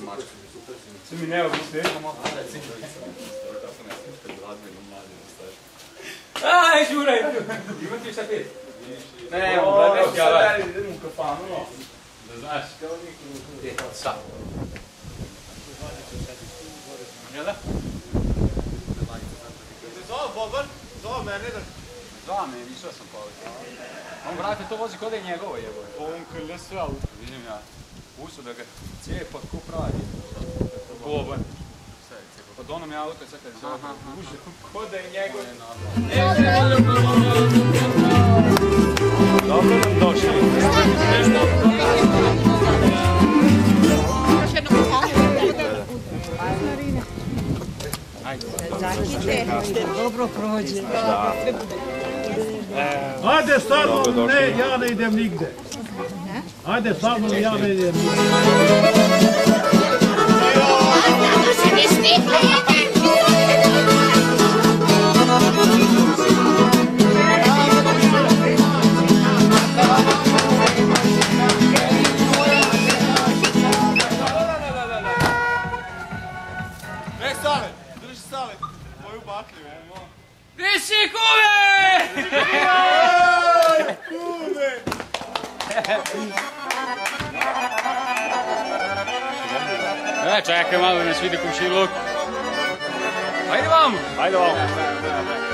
mačka. Svi mi ne odlusti. Aj, žuraj! Imam ti šta pet? Ne, ovo je sad idem u kafanu, no. Da znaš. Sad. Jel da? Zove Boban, zove mene da... Zove me, išao sam pa ovdje. On, brate, to vozi kod da je njegovo jeboje. On krlja sve auto. Vidim ja. Ušao da ga cijepa ko pravi. Boban. Pod onom je auto i sad kad je zove. Ušao kod da je njegovo. Dobro nam došli. Još jednom dobro prođe. Ajde stvarno, ne, ja ne idem nigde. Ajde stvarno, ja ne idem nigde. Sale, drži Sale, moju baklju, Viši kume! kume! Čekaj malo da nas vidi komšiluk. Ajde vamo! Ajde vamo.